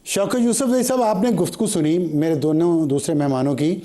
शौकत यूसुफ भाई साहब, आपने गुफ्तगू सुनी मेरे दोनों दूसरे मेहमानों की।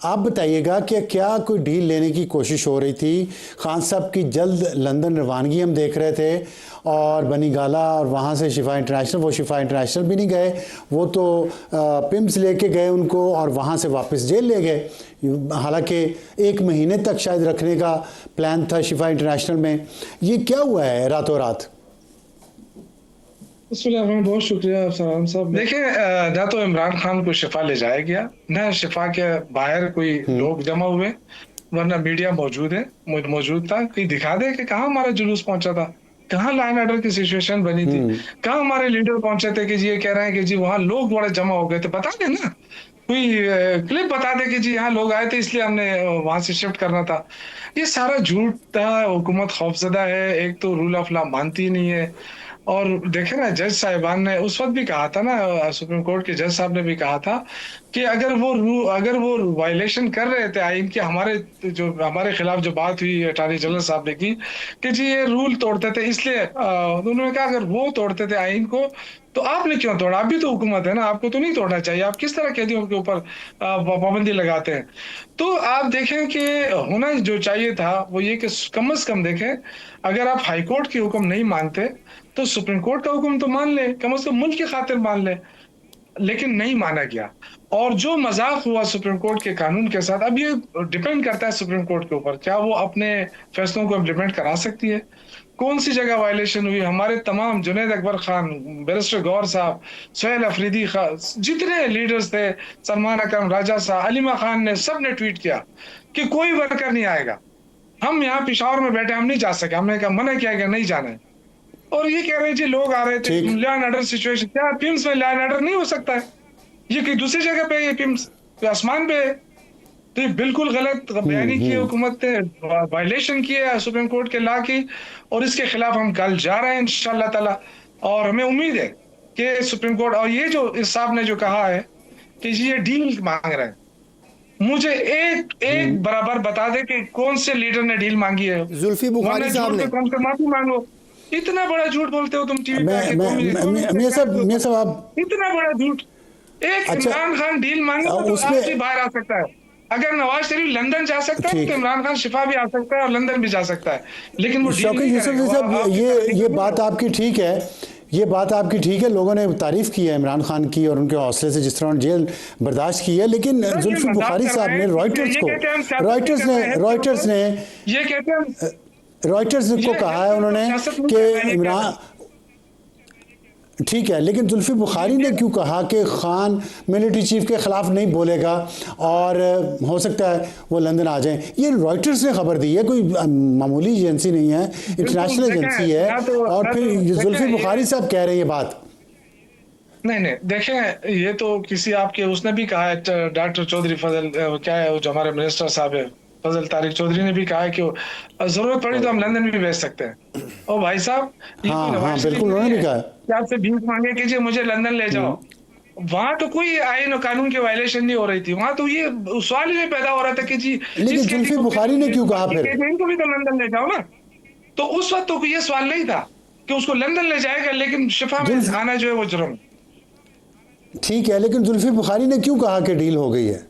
आप बताइएगा कि क्या कोई डील लेने की कोशिश हो रही थी? खान साहब की जल्द लंदन रवानगी हम देख रहे थे, और बनी गाला और वहाँ से शिफा इंटरनेशनल, वो शिफा इंटरनेशनल भी नहीं गए, वो तो पिम्स लेके गए उनको और वहाँ से वापस जेल ले गए। हालांकि 1 महीने तक शायद रखने का प्लान था शिफा इंटरनेशनल में। ये क्या हुआ है रातों रात? बहुत शुक्रिया सलाम साहब। देखिए, ना तो इमरान खान को शिफा ले जाया गया, ना शिफा के बाहर कोई लोग जमा हुए, वरना मीडिया मौजूद है, मौजूद था। कहीं दिखा दे कि कहाँ हमारा जुलूस पहुंचा था, कहाँ लॉ एंड ऑर्डर की सिचुएशन बनी थी, कहाँ हमारे लीडर पहुंचे थे कि जी ये कह रहे हैं कि जी वहां लोग बड़े जमा हो गए थे। बता दे ना, कोई क्लिप बता दे कि जी यहाँ लोग आए थे इसलिए हमने वहां से शिफ्ट करना था। ये सारा झूठ था। हुकूमत खौफजदा है, एक तो रूल ऑफ लॉ मानती नहीं है। और देखे ना, जज साहिबान ने उस वक्त भी कहा था ना, सुप्रीम कोर्ट के जज साहब ने भी कहा था कि अगर वो वायलेशन कर रहे थे आइन की, हमारे खिलाफ जो बात हुई अटॉर्नी जनरल साहब ने की कि जी ये रूल तोड़ते थे, इसलिए उन्होंने कहा अगर वो तोड़ते थे आइन को तो आपने क्यों तोड़ा? आप भी तो हुकूमत है ना, आपको तो नहीं तोड़ना चाहिए। आप किस तरह कैदियों के ऊपर पाबंदी लगाते हैं? तो आप देखें कि होना जो चाहिए था वो ये कि कम से कम देखें, अगर आप हाई कोर्ट की हुक्म नहीं मानते तो सुप्रीम कोर्ट का हुक्म तो मान ले, कम से कम मुल्क की खातिर मान ले। लेकिन नहीं माना गया, और जो मजाक हुआ सुप्रीम कोर्ट के कानून के साथ, अब ये डिपेंड करता है सुप्रीम कोर्ट के ऊपर, क्या वो अपने फैसलों को इम्प्लीमेंट करा सकती है। कौन सी जगह वायलेशन हुई? हमारे तमाम, जुनैद अकबर खान, बैरिस्टर गौर साहब, सोहेल अफरीदी खान, जितने लीडर्स थे, सलमान अकरम राजा साहब, अलीमा खान ने, सब ने ट्वीट किया कि कोई वर्कर नहीं आएगा, हम यहाँ पिशावर में बैठे, हम नहीं जा सके। हमने कहा, मना किया गया, नहीं जाना है। और ये कह रहे जी लोग आ रहे थे, ठीक। लॉ एंड ऑर्डर सिचुएशन, क्या पिम्स में लॉ एंड ऑर्डर नहीं हो सकता है? ये कहीं दूसरी जगह पे, ये पिम्स ये आसमान पे है। तो ये बिल्कुल गलत बयानी की है हुकूमत ने, वायलेशन की है सुप्रीम कोर्ट के लॉ की, और इसके खिलाफ हम कल जा रहे हैं इंशाल्लाह ताला। और हमें उम्मीद है कि सुप्रीम कोर्ट, और ये जो इस साहब ने जो कहा है कि जी ये डील मांग रहे हैं, मुझे एक एक बराबर बता दे कि कौन से लीडर ने डील मांगी है, जुल्फी वरना बुखारी साहब झूठ ने। पे कम से माफी मांगो। इतना बड़ा झूठ बोलते हो तुम टीवी पे आके, मैं सब आप। इतना बड़ा झूठ। एक अच्छा, इमरान खान डील मांगेगा तो उसमें आज भी बाहर आ सकता है। अगर नवाज शरीफ लंदन जा सकता है तो ठीक। इमरान खान शिफा भी आ सकता है और लंदन भी जा सकता है, लेकिन वो डील शौकत नहीं यूसुफ करेगा। वो साहब, आपकी ये बात आपकी ठीक है। ये बात आपकी ठीक है, लोगों ने तारीफ की है इमरान खान की और उनके हौसले से, जिस तरह उन्होंने जेल बर्दाश्त की है। लेकिन सर, ये जुल्फी मजाक बुखारी कर साहब रहे ने हैं, रॉयटर्स ये को, कहते हैं हम सियासत नहीं कर रहे हैं इसके रॉयटर्स ऊपर। ने ये कहते हैं रॉयटर्स को ये कहा है उन्होंने सियासत नहीं कि कर रहे हैं, ये कह रहे इमरान, हैं। ठीक है, लेकिन जुल्फी बुखारी ने क्यों कहा कि खान मिलिट्री चीफ के खिलाफ नहीं बोलेगा और हो सकता है वो लंदन आ जाए? ये रॉयटर्स ने खबर दी है, कोई मामूली एजेंसी नहीं है, इंटरनेशनल एजेंसी है। और फिर जुल्फी बुखारी साहब कह रहे हैं ये बात। नहीं नहीं, देखें, ये तो किसी आपके, उसने भी कहा है, डॉक्टर चौधरी फजल, क्या है वो जो हमारे मिनिस्टर साहब है, फजल तारिक चौधरी ने भी कहा है कि जरूरत पड़ी तो हम लंदन भी भेज सकते हैं। और भाई साहब, ये कोई हाँ हाँ, नवाज शरीफ बिल्कुल, नहीं उन्होंने है भी कहा कि आपसे भीख मांगे कि जी मुझे लंदन ले जाओ। वहां तो कोई आईन और कानून की वायलेशन नहीं हो रही थी, वहां तो ये सवाल ही नहीं पैदा हो रहा था कि जी है। लेकिन इस कैदी जुल्फी को बुखारी ने क्यों कहा बाकी फिर? कैदी इनको भी तो लंदन ले जाओ ना। तो उस वक्त तो ये सवाल नहीं था कि उसको लंदन ले जाएगा, लेकिन शिफा में जुल्फ आना जो है वो जुर्म। ठीक है, लेकिन जुल्फी बुखारी ने क्यों कहा कि डील हो गई है?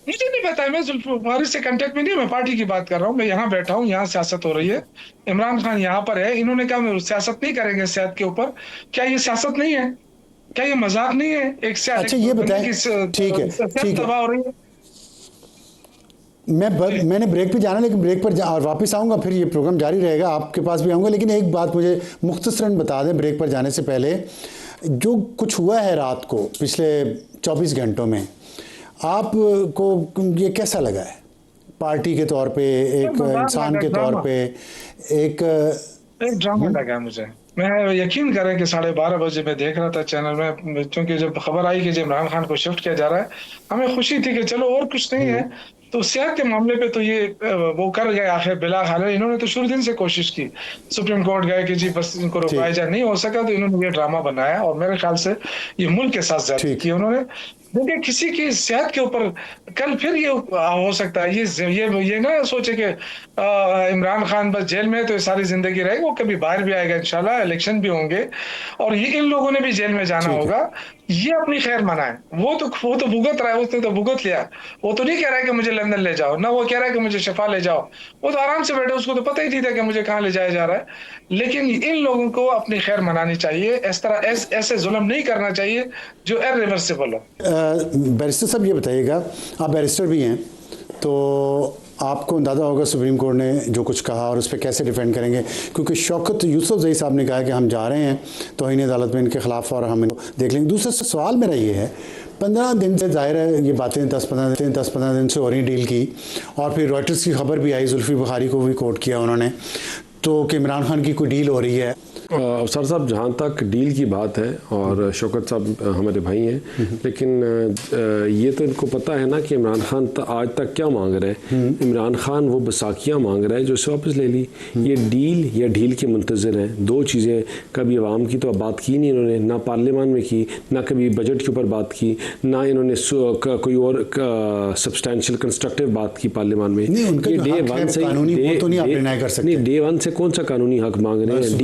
मुझे नहीं पता है, मैं जुल्फिकार से कांटेक्ट में नहीं, मैं पार्टी की बात कर रहा हूँ। मैं यहाँ बैठा हूँ, यहाँ सियासत हो रही है, इमरान खान यहाँ पर है। इन्होंने कहा सियासत नहीं करेंगे सेहत के ऊपर। क्या ये सियासत नहीं है? क्या ये मजाक नहीं है? अच्छा, ये बताएं। ठीक है, सेहत ठीक है। तबाह हो रही है। मैंने ब्रेक पे जाना, लेकिन ब्रेक पर और वापस आऊँगा, फिर ये प्रोग्राम जारी रहेगा, आपके पास भी आऊँगा। लेकिन एक बात मुझे मुख्तसरन बता दें ब्रेक पर जाने से पहले, जो कुछ हुआ है रात को पिछले 24 घंटों में, आपको ये कैसा लगा है? पार्टी के तौर पे, एक इंसान के तौर पे, एक एक ड्रामा लगा मुझे। मैं यकीन करें कि 12:30 बजे मैं देख रहा था चैनल में, क्योंकि जब खबर आई कि जब इमरान खान को शिफ्ट किया जा रहा है, हमें खुशी थी कि चलो और कुछ नहीं है। तो सेहत के मामले पे तो ये वो कर गए आखिर बिला खाले। इन्होंने तो शुरू दिन से कोशिश की, सुप्रीम कोर्ट गए कि जी बस इनको रुकवाया ठीक जाए, नहीं हो सका तो इन्होंने ये ड्रामा बनाया, और मेरे ख्याल से ये मुल्क के साथ ज्यादती ठीक की उन्होंने। देखिए किसी की सेहत के ऊपर कल फिर ये हो सकता है, ये ना सोचे कि इमरान खान बस जेल में है तो ये सारी जिंदगी रहेगी, वो कभी बाहर भी आएगा इंशाल्लाह, इलेक्शन भी होंगे और ये इन लोगों ने भी जेल में जाना ठीक है। होगा। ये अपनी खैर मनाए, वो तो भुगत रहा है, उसने तो भुगत लिया। वो तो नहीं कह रहा है कि मुझे लंदन ले जाओ, ना वो कह रहा है कि मुझे शिफा ले जाओ। वो तो आराम से बैठे, उसको तो पता ही नहीं था कि मुझे कहाँ ले जाया जा रहा है। लेकिन इन लोगों को अपनी खैर मनानी चाहिए, इस तरह ऐसे जुल्म नहीं करना चाहिए जो इरिवर्सिबल हो। बैरिस्टर साहब ये बताइएगा, आप बैरिस्टर भी हैं, तो आपको अंदाज़ा होगा सुप्रीम कोर्ट ने जो कुछ कहा और उस पर कैसे डिफेंड करेंगे, क्योंकि शौकत यूसुफजई साहब ने कहा कि हम जा रहे हैं तौहीन अदालत में इनके ख़िलाफ़ और हम इनको देख लेंगे। दूसरा सवाल मेरा ये है, 15 दिन से ज़ाहिर है ये बातें 10-15 दिन से हो रही डील की, और फिर रॉयटर्स की खबर भी आई, जुल्फी बुखारी को भी कोट किया उन्होंने, तो कि इमरान खान की कोई डील हो रही है। अफसर साहब, जहाँ तक डील की बात है, और शौकत साहब हमारे भाई हैं, लेकिन ये तो इनको पता है ना कि इमरान खान आज तक क्या मांग रहा है। इमरान खान वो बसाकियाँ मांग रहा है जो इसे वापस ले ली। ये डील या डील के मुंतज़िर हैं। दो चीज़ें, कभी अवाम की तो बात की नहीं इन्होंने, ना पार्लियामान में की, ना कभी बजट के ऊपर बात की, ना इन्होंने कोई और सब्सटैंशियल कंस्ट्रक्टिव बात की पार्लियामान में। नहीं, उनका जो हक है कानूनी, वो तो नहीं आप डिनाई कर सकते। नहीं, डे वन से कौन सा कानूनी हक मांग रहे हैं?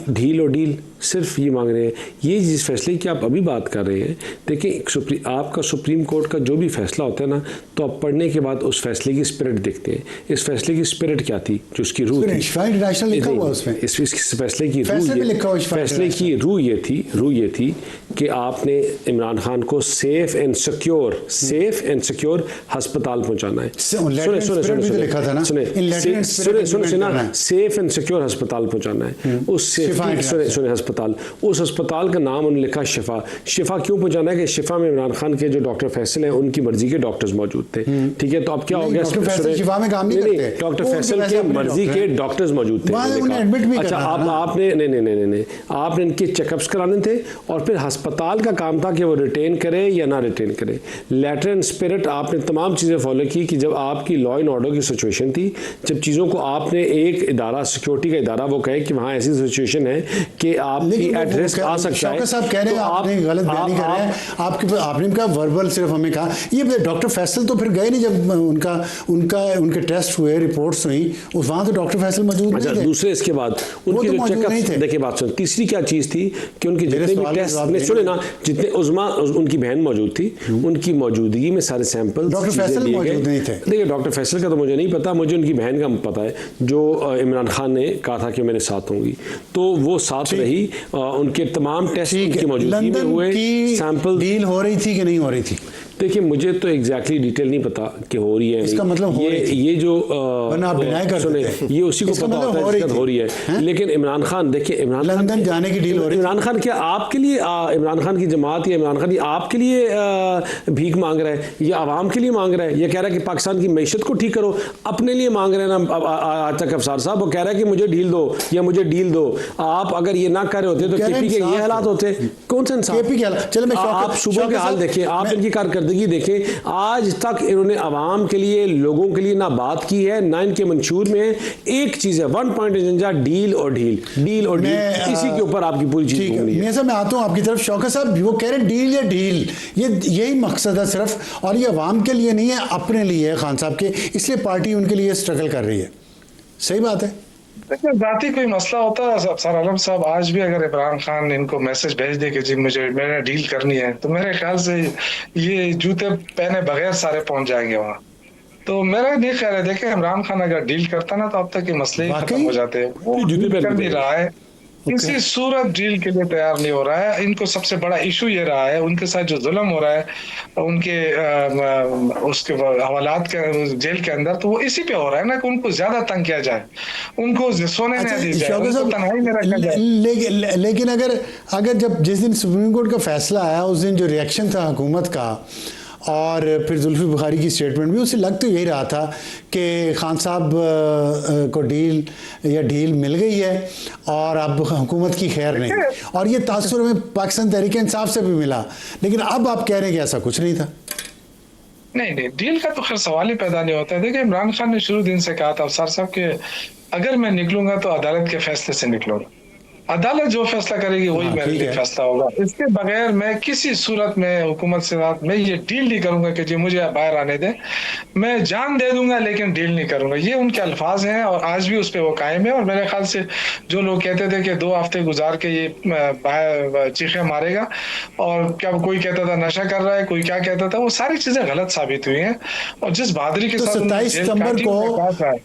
ढील और डील सिर्फ ये मांग रहे हैं। ये जिस फैसले की आप अभी बात कर रहे हैं, देखिए आपका सुप्रीम कोर्ट का जो भी फैसला होता है ना, तो आप पढ़ने के बाद उस फैसले की स्पिरिट देखते हैं। इस फैसले की स्पिरिट क्या थी, जो उसकी रूह थी, इस फैसले की रूह ये थी कि आपने इमरान खान को सेफ एंड सिक्योर अस्पताल पहुंचाना है। सुने सेफ एंड सिक्योर अस्पताल पहुंचाना है। उस अस्पताल का नाम उन्होंने लिखा शिफा क्यों पहुंचाना है कि शिफा में इमरान खान के जो डॉक्टर फैसल हैं, उनकी मर्जी के डॉक्टर्स मौजूद थे। ठीक है, तो अब क्या हो गया, डॉक्टर फैसल शिफा में काम नहीं करते, डॉक्टर फैसल के मर्जी के डॉक्टर्स मौजूद थे। अच्छा, आपने नहीं, आपने इनके चेकअप्स कराने थे, और फिर अस्पताल का काम था कि वो रिटेन करे या ना रिटेन करे। लेटर एंड स्पिरिट आपने तमाम चीज़ें फॉलो की कि जब आपकी लॉ एंड ऑर्डर की सिचुएशन थी, जब चीज़ों को आपने एक इदारा, सिक्योरिटी का इदारा वो कहे कि वहाँ ऐसी सिचुएशन है कि आपकी एट रिस्क आ सकता है। साहब कह रहे हैं, आपने गलत बयानी कर रहे हैं। आपने कहा वर्बल, सिर्फ हमें कहा ये डॉक्टर फैसल तो फिर गए नहीं जब उनके टेस्ट हुए, रिपोर्ट्स हुई, उस वहाँ तो डॉक्टर फैसल मौजूद नहीं थे। दूसरे इसके बाद उनके जो चेकअप, देखिए बात सुन, तीसरी क्या चीज़ थी कि उनके जितने भी टेस्ट, सुने ना, जितने उज़मा उनकी बहन मौजूद थी, उनकी मौजूदगी में सारे सैंपल डॉक्टर फैसल मौजूद नहीं थे। देखिए डॉक्टर फैसल का तो मुझे नहीं पता, मुझे उनकी बहन का पता है, जो इमरान खान ने कहा था कि मेरे साथ होंगी, तो वो साथ रही। उनके तमाम टेस्ट उनकी मौजूदगी में हुए, सैंपल। डील हो रही थी कि नहीं हो रही थी? देखिए मुझे तो एग्जैक्टली डिटेल नहीं पता कि हो रही है, इसका मतलब ये जो आप डिनाई कर सुने, ये उसी को पता होता है इसका हो रही है। लेकिन इमरान खान, देखिए इमरान खान लंदन जाने की डील हो रही है। इमरान खान क्या आपके लिए, इमरान खान की जमात या इमरान खान आपके लिए भीख मांग रहा है, या आवाम के लिए मांग रहा है? ये कह रहा है कि पाकिस्तान की मैशत को ठीक करो, अपने लिए मांग रहे हैं ना आज तक अफसार साहब। वो कह रहा है कि मुझे डील दो या मुझे डील दो। आप अगर ये ना कर रहे होते तो केपी के ये हालात होते। कौन सा इंसान? केपी के हालात, चलो आप सुबह के हाल देखें, आप इनकी कारकर्दगी देखें। आज तक इन्होंने आवाम के लिए, लोगों के लिए ना बात की है, ना इनके मंशूर में है। एक चीज है, वन पॉइंट एजेंडा, डील और डील, इसी के ऊपर आपकी पूरी चीज घूमनी है। मैं आता हूं आपकी तरफ। शौकत साहब वो कह रहे हैं डील या डील, यही मकसद है सिर्फ, और ये अवाम के लिए नहीं है, अपने लिए है खान साहब के, इसलिए पार्टी उनके लिए स्ट्रगल कर रही है। सही बात है। देखिए जाति कोई मसला होता है अफसर आलम साहब, आज भी अगर इमरान खान इनको मैसेज भेज दे कि जी मेरे डील करनी है, तो मेरे ख्याल से ये जूते पहने बगैर सारे पहुंच जाएंगे वहाँ। तो मेरा नहीं ख्याल है, देखिए इमरान खान अगर डील करता ना, तो अब तक ये मसले ही खत्म हो जाते हैं। वो डील कर नहीं रहा है, किसी सूरत डील के लिए तैयार नहीं हो रहा है। इनको सबसे बड़ा इशू ये रहा है, उनके साथ जो जुल्म हो रहा है, उनके उसके हवालात के जेल के अंदर, तो वो इसी पे हो रहा है ना कि उनको ज्यादा तंग किया जाए, उनको सोने नहीं दी जाए, उनको तन्हाई में रखा जाए। लेकिन अगर जब जिस दिन सुप्रीम कोर्ट का फैसला आया, उस दिन जो रिएक्शन था हुकूमत का, और फिर जुल्फी बुखारी की स्टेटमेंट भी, उससे लग तो यही रहा था कि खान साहब को डील मिल गई है और अब हुकूमत की खैर नहीं, और ये तासुर में पाकिस्तान तहरीक इंसाफ से भी मिला। लेकिन अब आप कह रहे हैं कि ऐसा कुछ नहीं था। नहीं, डील का तो खैर सवाल ही पैदा नहीं होता है। देखिए इमरान खान ने शुरू दिन से कहा था अफसर साहब कि अगर मैं निकलूंगा तो अदालत के फैसले से निकलूंगा, अदालत जो फैसला करेगी वही हाँ, मेरे ठीक लिए है। फैसला होगा। इसके बगैर मैं किसी सूरत में हुकूमत से साथ मैं ये डील नहीं करूंगा कि जी मुझे बाहर आने दें। मैं जान दे दूंगा लेकिन डील नहीं करूंगा, ये उनके अल्फाज हैं और आज भी उस पर वो कायम है। और मेरे ख्याल से जो लोग कहते थे कि 2 हफ्ते गुजार के ये बाहर चीखे मारेगा, और क्या कोई कहता था नशा कर रहा है, कोई क्या कहता था, वो सारी चीजें गलत साबित हुई हैं। और जिस बहादुरी के तो साथ उन्होंने 27 जेल सितंबर काटी, को उन्होंने कहा था,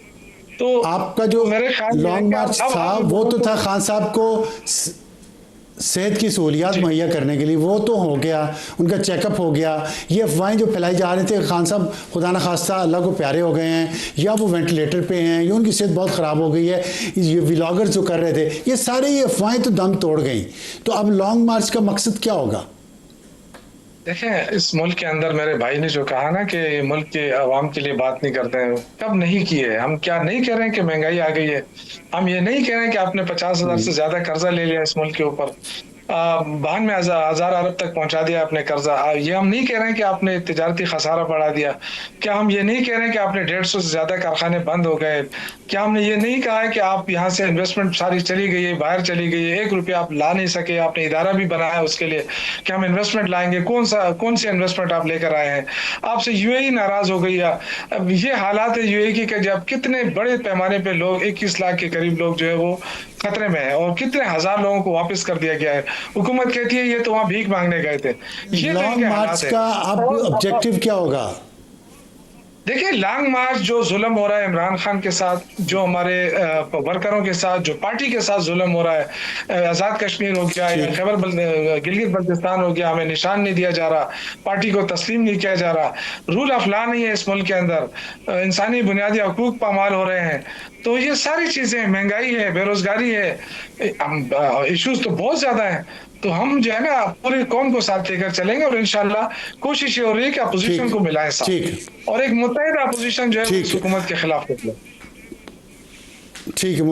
तो आपका जो मेरे ख्याल में है लॉन्ग कि मार्च अब था हम वो तो लोगों था को- खान साहब को सेहत की सहूलियात मुहैया करने के लिए, वो तो हो गया, उनका चेकअप हो गया। ये अफवाहें जो फैलाई जा रही थी खान साहब खुदा न खास्ता अल्लाह को प्यारे हो गए हैं, या वो वेंटिलेटर पे हैं, या उनकी सेहत बहुत ख़राब हो गई है, ये व्लॉगर्स जो कर रहे थे, ये सारे ये अफवाहें तो दम तोड़ गई। तो अब लॉन्ग मार्च का मकसद क्या होगा? देखें, इस मुल्क के अंदर मेरे भाई ने जो कहा ना कि ये मुल्क के अवाम के लिए बात नहीं करते हैं, कब नहीं की है। हम क्या नहीं कह रहे हैं कि महंगाई आ गई है, हम ये नहीं कह रहे हैं कि आपने 50,000 से ज्यादा कर्जा ले लिया इस मुल्क के ऊपर, 92,000 अरब तक पहुंचा दिया आपने कर्जा। ये हम नहीं कह रहे हैं कि आपने तिजारती खसारा बढ़ा दिया। क्या हम ये नहीं कह रहे हैं कि आपने 150 से ज्यादा कारखाने बंद हो गए। क्या हमने ये नहीं कहा है कि आप यहाँ से इन्वेस्टमेंट सारी चली गई है, बाहर चली गई है, 1 रुपया आप ला नहीं सके, आपने इदारा भी बनाया उसके लिए कि हम इन्वेस्टमेंट लाएंगे। कौन सी इन्वेस्टमेंट आप लेकर आए हैं? आपसे यूएई नाराज हो गई है। अब ये हालात है यूएई की कि जब कितने बड़े पैमाने पे लोग 21 लाख के करीब लोग जो है वो खतरे में है, और कितने हजार लोगों को वापस कर दिया गया है। हुकूमत कहती है ये तो वहां भीख मांगने गए थे। ये तो लॉन्ग इनके मार्च हालात है। का अब ऑब्जेक्टिव क्या होगा? देखिए, लॉन्ग मार्च जो जुल्म हो रहा है इमरान खान के साथ, जो हमारे वर्करों के साथ, जो पार्टी के साथ जुल्म हो रहा है, आजाद कश्मीर हो गया या गिलगित बल्तिस्तान हो गया, हमें निशान नहीं दिया जा रहा, पार्टी को तस्लीम नहीं किया जा रहा, रूल ऑफ लॉ नहीं है इस मुल्क के अंदर, इंसानी बुनियादी हकूक पामाल हो रहे हैं। तो ये सारी चीजें, महंगाई है, बेरोजगारी है, इश्यूज तो बहुत ज्यादा है। तो हम जो है ना पूरी कौम को साथ लेकर चलेंगे, और इंशाल्लाह कोशिश ये हो रही है कि अपोजिशन ठीक, को मिलाएं साथ, ठीक। और एक मुत्तहिद अपोजिशन जो है ठीक। उस हुकूमत के खिलाफ निकले। ठीक है।